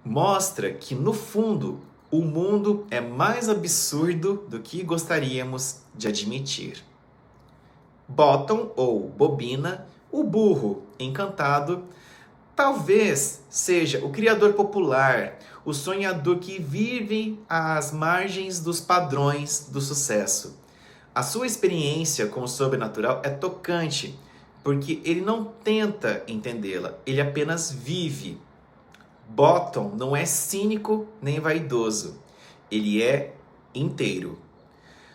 Mostra que, no fundo, o mundo é mais absurdo do que gostaríamos de admitir. Bottom, ou Bobina, o burro encantado, talvez seja o criador popular, o sonhador que vive às margens dos padrões do sucesso. A sua experiência com o sobrenatural é tocante, porque ele não tenta entendê-la, ele apenas vive. Bottom não é cínico nem vaidoso, ele é inteiro.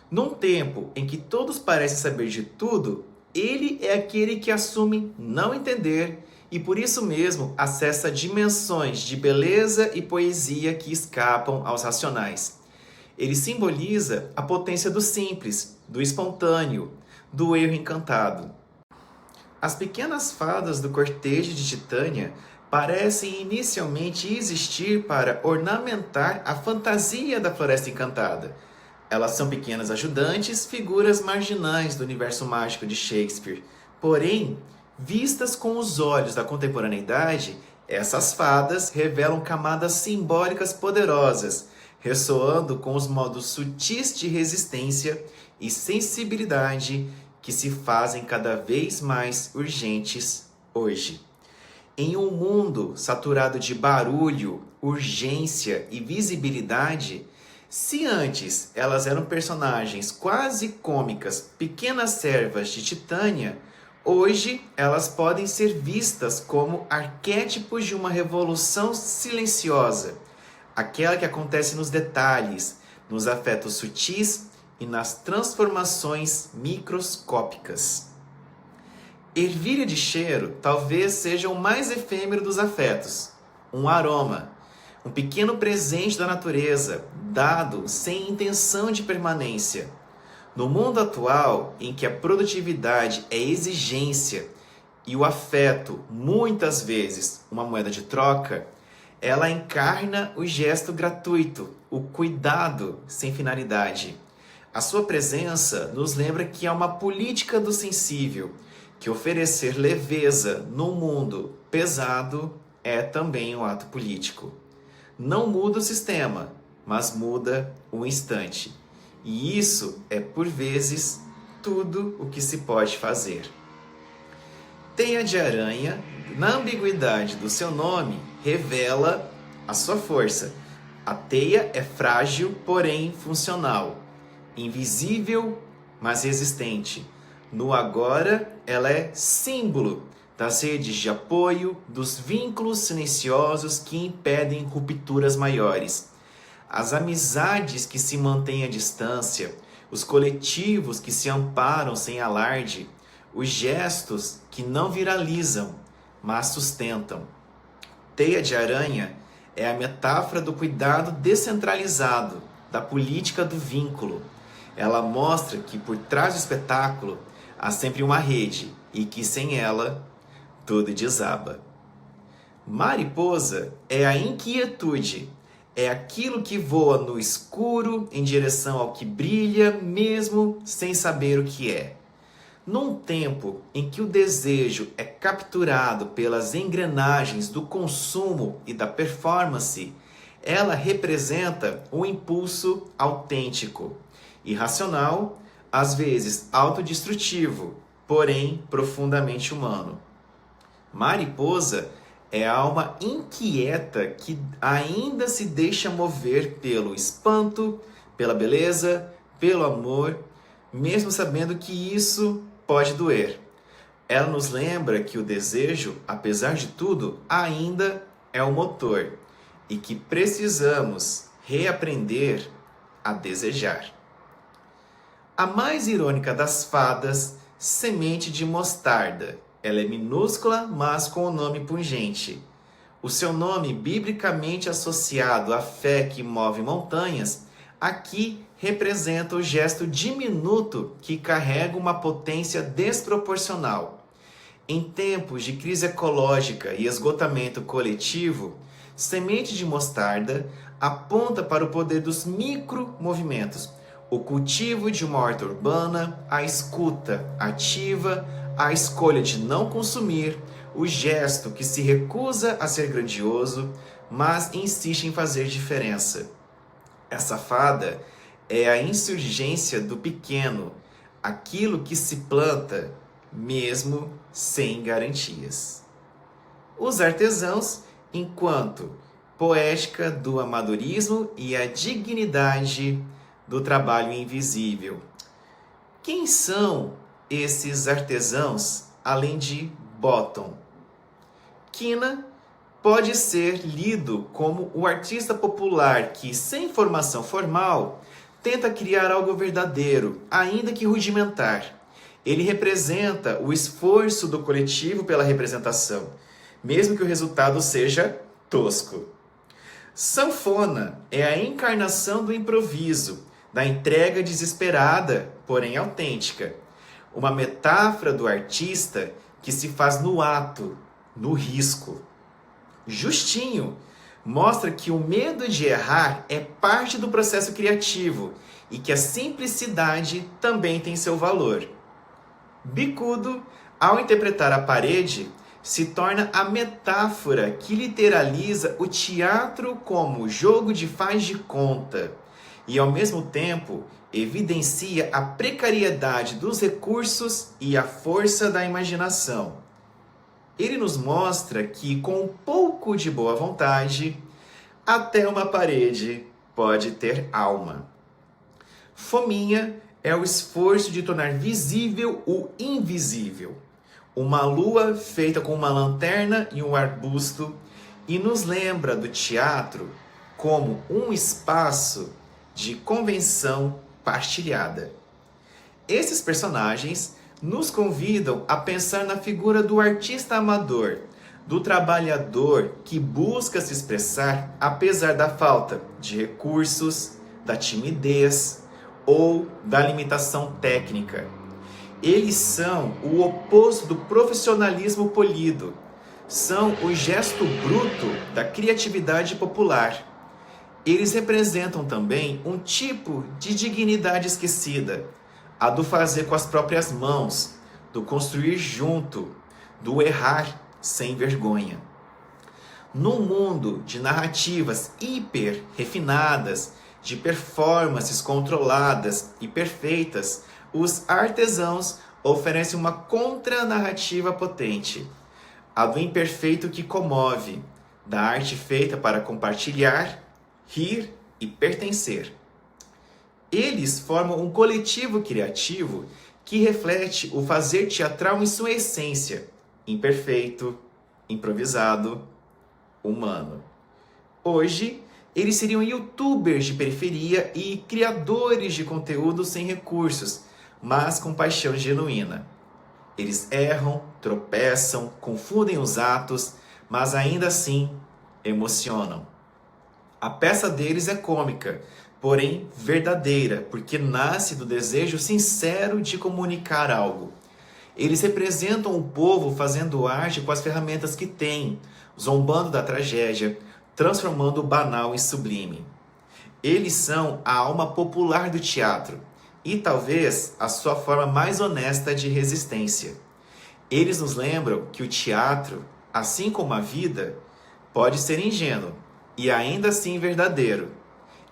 Num tempo em que todos parecem saber de tudo, Ele é aquele que assume não entender e por isso mesmo acessa dimensões de beleza e poesia que escapam aos racionais. Ele simboliza a potência do simples, do espontâneo, do erro encantado. As pequenas fadas do cortejo de Titânia parecem inicialmente existir para ornamentar a fantasia da Floresta Encantada. Elas são pequenas ajudantes, figuras marginais do universo mágico de Shakespeare. Porém, vistas com os olhos da contemporaneidade, essas fadas revelam camadas simbólicas poderosas, ressoando com os modos sutis de resistência e sensibilidade que se fazem cada vez mais urgentes hoje. Em um mundo saturado de barulho, urgência e visibilidade, se antes elas eram personagens quase cômicas, pequenas servas de Titânia, hoje elas podem ser vistas como arquétipos de uma revolução silenciosa, aquela que acontece nos detalhes, nos afetos sutis e nas transformações microscópicas. Ervilha de cheiro talvez seja o mais efêmero dos afetos, um aroma, um pequeno presente da natureza, dado sem intenção de permanência. No mundo atual, em que a produtividade é exigência e o afeto, muitas vezes, uma moeda de troca, ela encarna o gesto gratuito, o cuidado sem finalidade. A sua presença nos lembra que há uma política do sensível, que oferecer leveza num mundo pesado é também um ato político. Não muda o sistema, mas muda o instante. E isso é, por vezes, tudo o que se pode fazer. Teia de aranha, na ambiguidade do seu nome, revela a sua força. A teia é frágil, porém funcional. Invisível, mas resistente. No agora, ela é símbolo das redes de apoio, dos vínculos silenciosos que impedem rupturas maiores. As amizades que se mantêm à distância, os coletivos que se amparam sem alarde, os gestos que não viralizam, mas sustentam. Teia de aranha é a metáfora do cuidado descentralizado, da política do vínculo. Ela mostra que por trás do espetáculo há sempre uma rede e que sem ela tudo desaba. Mariposa é a inquietude, é aquilo que voa no escuro em direção ao que brilha, mesmo sem saber o que é. Num tempo em que o desejo é capturado pelas engrenagens do consumo e da performance, ela representa um impulso autêntico, irracional, às vezes autodestrutivo, porém profundamente humano. Mariposa é a alma inquieta que ainda se deixa mover pelo espanto, pela beleza, pelo amor, mesmo sabendo que isso pode doer. Ela nos lembra que o desejo, apesar de tudo, ainda é o motor e que precisamos reaprender a desejar. A mais irônica das fadas, semente de mostarda. Ela é minúscula, mas com um nome pungente. O seu nome, biblicamente associado à fé que move montanhas, aqui representa o gesto diminuto que carrega uma potência desproporcional. Em tempos de crise ecológica e esgotamento coletivo, semente de mostarda aponta para o poder dos micromovimentos, o cultivo de uma horta urbana, a escuta ativa, a escolha de não consumir, o gesto que se recusa a ser grandioso, mas insiste em fazer diferença. Essa fada é a insurgência do pequeno, aquilo que se planta, mesmo sem garantias. Os artesãos, enquanto poética do amadorismo e a dignidade do trabalho invisível. Quem são esses artesãos, além de Bottom? Quina pode ser lido como o artista popular que, sem formação formal, tenta criar algo verdadeiro, ainda que rudimentar. Ele representa o esforço do coletivo pela representação, mesmo que o resultado seja tosco. Sanfona é a encarnação do improviso, da entrega desesperada, porém autêntica. Uma metáfora do artista que se faz no ato, no risco. Justinho mostra que o medo de errar é parte do processo criativo e que a simplicidade também tem seu valor. Bicudo, ao interpretar a parede, se torna a metáfora que literaliza o teatro como jogo de faz de conta e, ao mesmo tempo, evidencia a precariedade dos recursos e a força da imaginação. Ele nos mostra que, com um pouco de boa vontade, até uma parede pode ter alma. Fominha é o esforço de tornar visível o invisível. Uma lua feita com uma lanterna e um arbusto e nos lembra do teatro como um espaço de convenção partilhada. Esses personagens nos convidam a pensar na figura do artista amador, do trabalhador que busca se expressar apesar da falta de recursos, da timidez ou da limitação técnica. Eles são o oposto do profissionalismo polido. São o gesto bruto da criatividade popular. Eles representam também um tipo de dignidade esquecida, a do fazer com as próprias mãos, do construir junto, do errar sem vergonha. Num mundo de narrativas hiper refinadas, de performances controladas e perfeitas, os artesãos oferecem uma contranarrativa potente, a do imperfeito que comove, da arte feita para compartilhar, rir e pertencer. Eles formam um coletivo criativo que reflete o fazer teatral em sua essência, imperfeito, improvisado, humano. Hoje, eles seriam youtubers de periferia e criadores de conteúdo sem recursos, mas com paixão genuína. Eles erram, tropeçam, confundem os atos, mas ainda assim emocionam. A peça deles é cômica, porém verdadeira, porque nasce do desejo sincero de comunicar algo. Eles representam o povo fazendo arte com as ferramentas que têm, zombando da tragédia, transformando o banal em sublime. Eles são a alma popular do teatro e talvez a sua forma mais honesta de resistência. Eles nos lembram que o teatro, assim como a vida, pode ser ingênuo e ainda assim verdadeiro,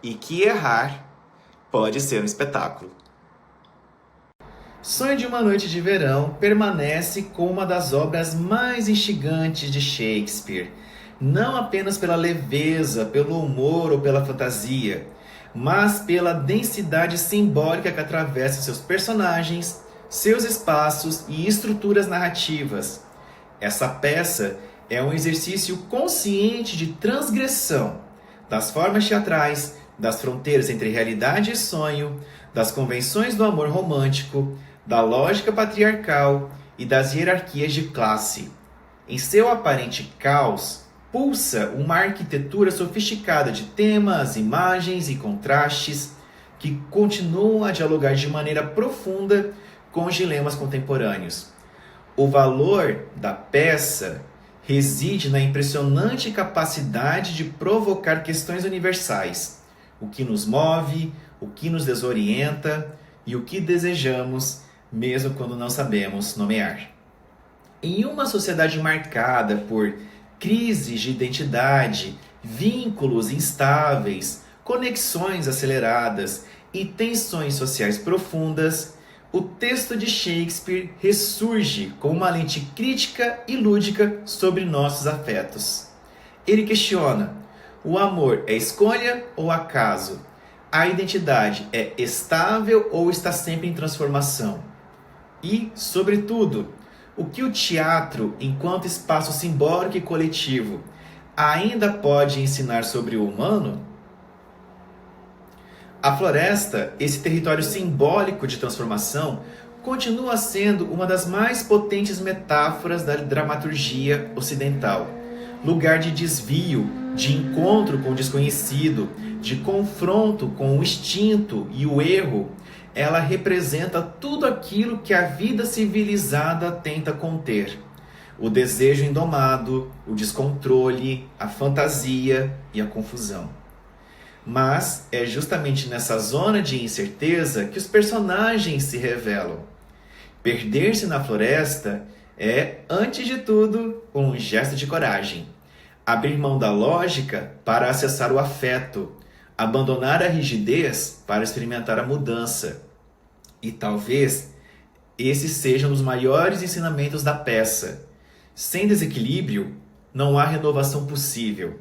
e que errar pode ser um espetáculo. Sonho de uma Noite de Verão permanece como uma das obras mais instigantes de Shakespeare, não apenas pela leveza, pelo humor ou pela fantasia, mas pela densidade simbólica que atravessa seus personagens, seus espaços e estruturas narrativas. Essa peça é um exercício consciente de transgressão das formas teatrais, das fronteiras entre realidade e sonho, das convenções do amor romântico, da lógica patriarcal e das hierarquias de classe. Em seu aparente caos, pulsa uma arquitetura sofisticada de temas, imagens e contrastes que continuam a dialogar de maneira profunda com os dilemas contemporâneos. O valor da peça reside na impressionante capacidade de provocar questões universais, o que nos move, o que nos desorienta e o que desejamos, mesmo quando não sabemos nomear. Em uma sociedade marcada por crises de identidade, vínculos instáveis, conexões aceleradas e tensões sociais profundas, o texto de Shakespeare ressurge com uma lente crítica e lúdica sobre nossos afetos. Ele questiona: o amor é escolha ou acaso? A identidade é estável ou está sempre em transformação? E, sobretudo, o que o teatro, enquanto espaço simbólico e coletivo, ainda pode ensinar sobre o humano? A floresta, esse território simbólico de transformação, continua sendo uma das mais potentes metáforas da dramaturgia ocidental. Lugar de desvio, de encontro com o desconhecido, de confronto com o instinto e o erro, ela representa tudo aquilo que a vida civilizada tenta conter. O desejo indomado, o descontrole, a fantasia e a confusão. Mas é justamente nessa zona de incerteza que os personagens se revelam. Perder-se na floresta é, antes de tudo, um gesto de coragem. Abrir mão da lógica para acessar o afeto, abandonar a rigidez para experimentar a mudança. E talvez esses sejam os maiores ensinamentos da peça. Sem desequilíbrio, não há renovação possível.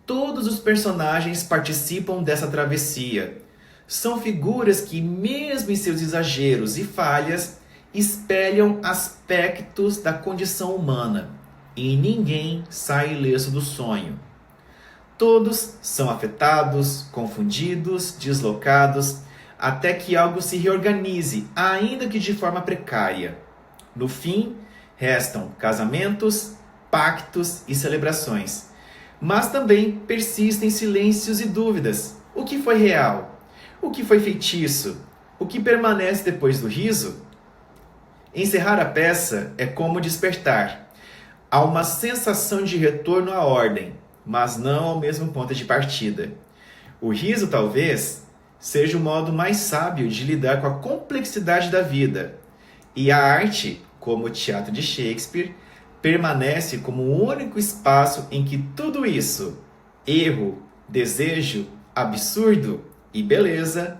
Todos os personagens participam dessa travessia. São figuras que, mesmo em seus exageros e falhas, espelham aspectos da condição humana. E ninguém sai ileso do sonho. Todos são afetados, confundidos, deslocados, até que algo se reorganize, ainda que de forma precária. No fim, restam casamentos, pactos e celebrações. Mas também persistem silêncios e dúvidas. O que foi real? O que foi feitiço? O que permanece depois do riso? Encerrar a peça é como despertar. Há uma sensação de retorno à ordem, mas não ao mesmo ponto de partida. O riso, talvez, seja o modo mais sábio de lidar com a complexidade da vida. E a arte, como o teatro de Shakespeare, permanece como o único espaço em que tudo isso, erro, desejo, absurdo e beleza,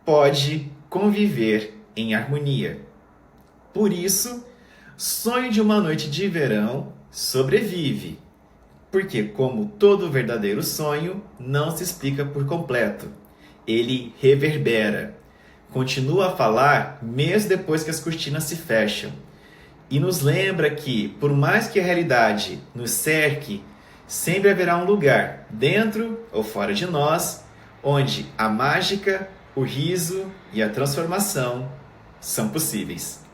pode conviver em harmonia. Por isso, Sonho de uma Noite de Verão sobrevive, porque, como todo verdadeiro sonho, não se explica por completo. Ele reverbera, continua a falar mesmo depois que as cortinas se fecham. E nos lembra que, por mais que a realidade nos cerque, sempre haverá um lugar, dentro ou fora de nós, onde a mágica, o riso e a transformação são possíveis.